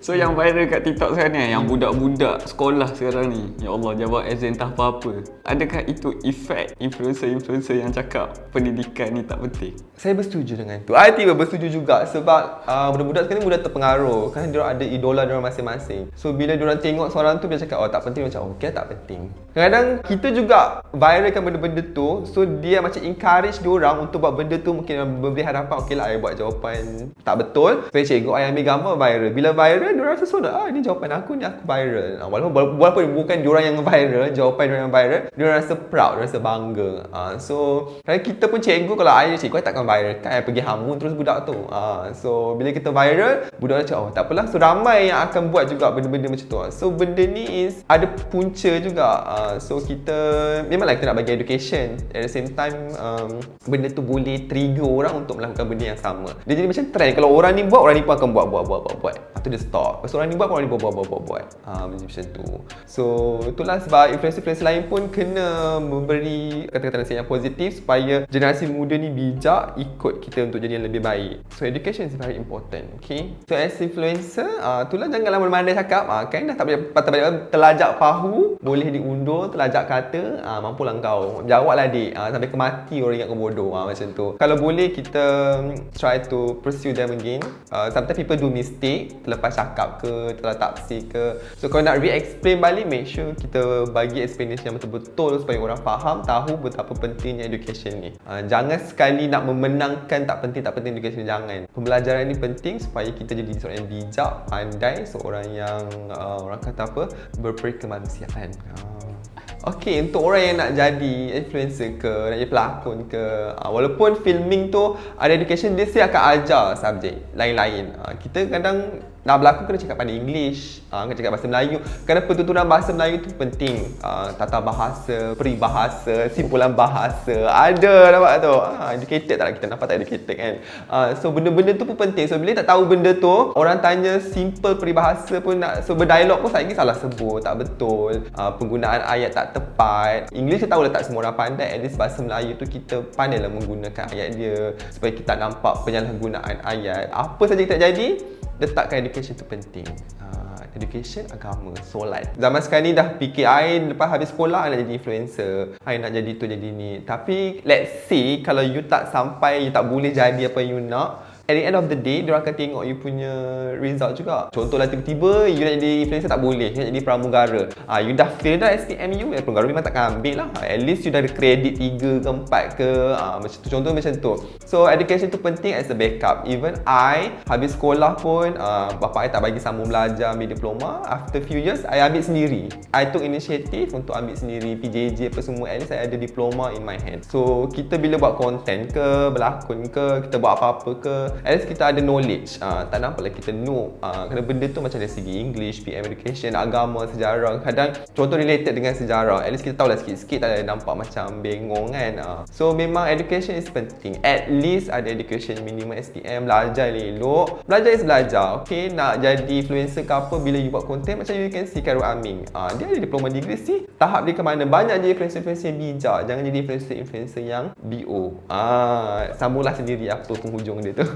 So yang viral kat TikTok sekarang ni, yang budak-budak sekolah sekarang ni, ya Allah, jawab exam tak apa-apa. Adakah itu efek influencer-influencer yang cakap pendidikan ni tak penting? Saya bersetuju dengan tu. I tiba bersetuju juga sebab budak-budak sekarang ni mudah terpengaruh. Kan diorang ada idola diorang masing-masing. So bila diorang tengok seorang tu dia cakap, oh tak penting, macam okay tak penting. Kadang-kadang kita juga viralkan benda-benda tu, so dia macam encourage diorang untuk buat benda tu, mungkin memberi harapan, okey lah I buat jawapan tak betul. Supaya cikgu I ambil gambar viral. Bila viral, diorang rasa sonok, ni jawapan aku, ni aku viral. Walaupun bukan diorang yang viral, jawapan diorang yang viral, diorang rasa proud, diorang rasa bangga. So kadang kita pun cikgu, kalau I cikgu I takkan viral kan, I pergi hamun terus budak tu. So bila kita viral, budak dia cakap, oh tak apalah. So ramai yang akan buat juga benda-benda macam tu. So benda ni ada punca juga. So kita memanglah kita nak bagi education, at the same time benda tu boleh trigger orang untuk melakukan benda yang sama. Dia jadi macam trend. Kalau orang ni buat, orang ni pun akan buat. Lepas tu dia stop. Lepas tu orang ni buat, orang ni buat. Macam tu. So itulah sebab influencer-influencer lain pun kena memberi kata-kata nasihat yang positif supaya generasi muda ni bijak ikut kita untuk jadi yang lebih baik. So education is very important. Okay. So as influencer, itulah janganlah mana-mana cakap. Kan dah tak boleh patah balik, terlajak pahu boleh diundur, terlajak kata mampulah kau. Jawablah dik. Sampai ke mati orang ingat kau bodoh. Macam tu. Kalau boleh kita try to pursue them again. Sometimes people do mistake, terlepas cakap ke, terlepas tafsir ke. So kalau nak re-explain balik, make sure kita bagi explanation yang betul-betul supaya orang faham, tahu betapa pentingnya education ni. Jangan sekali nak memenangkan tak penting education, jangan. Pembelajaran ni penting supaya kita jadi seorang yang bijak, pandai, seorang yang orang kata apa, berperkemanusiaan. Okay, untuk orang yang nak jadi influencer ke, nak jadi pelakon ke, walaupun filming tu ada education, dia akan ajar subjek lain-lain. Kita kadang nak berlakon kena cakap pandai English, kena cakap bahasa Melayu. Kerana pertuturan bahasa Melayu tu penting. Tata bahasa, peribahasa, simpulan bahasa, ada nampak tu. Educated tak lah, kita nampak tak educated kan. So benda-benda tu pun penting. So bila tak tahu benda tu, orang tanya simple peribahasa pun nak, so berdialog pun saya salah sebut, tak betul. Penggunaan ayat tak tepat. English kita tahu lah tak semua orang pandai. At least bahasa Melayu tu kita pandailah menggunakan ayat dia supaya kita nampak penyalahgunaan ayat. Apa saja kita jadi, letakkan education tu penting. Education, agama, solat. Zaman sekarang ni dah fikir I lepas habis sekolah I nak jadi influencer, I nak jadi tu jadi ni. Tapi let's say kalau you tak sampai, you tak boleh jadi apa you nak, at the end of the day, diorang akan tengok you punya result juga. Contohlah tiba-tiba you nak jadi influencer tak boleh, you nak jadi pramugara. You dah fail dah SPM pramugara memang takkan ambil lah. At least you dah ada kredit 3 ke 4 ke, macam tu. Contoh macam tu. So education tu penting as a backup. Even I habis sekolah pun, bapa I tak bagi sambung belajar ambil diploma. After few years, I ambil sendiri. I took initiative untuk ambil sendiri PJJ apa semua. At least I ada diploma in my hand. So kita bila buat content ke, berlakon ke, kita buat apa-apa ke, at least kita ada knowledge. Tak nampaklah kita know. Kerana benda tu macam dari segi English, PM education, agama, sejarah. Kadang contoh related dengan sejarah, at least kita tahulah sikit-sikit, tak ada nampak macam bengong kan. So memang education is penting. At least ada education minimum SPM, belajar elok. Belajar is belajar. Okay, nak jadi influencer ke apa, bila you buat content, macam you can see Khairul Amin. Dia ada diploma degree sih. Tahap dia ke mana? Banyak je influencer-influencer yang bijak. Jangan jadi influencer-influencer yang BO. Sambunglah sendiri apa penghujung dia tu.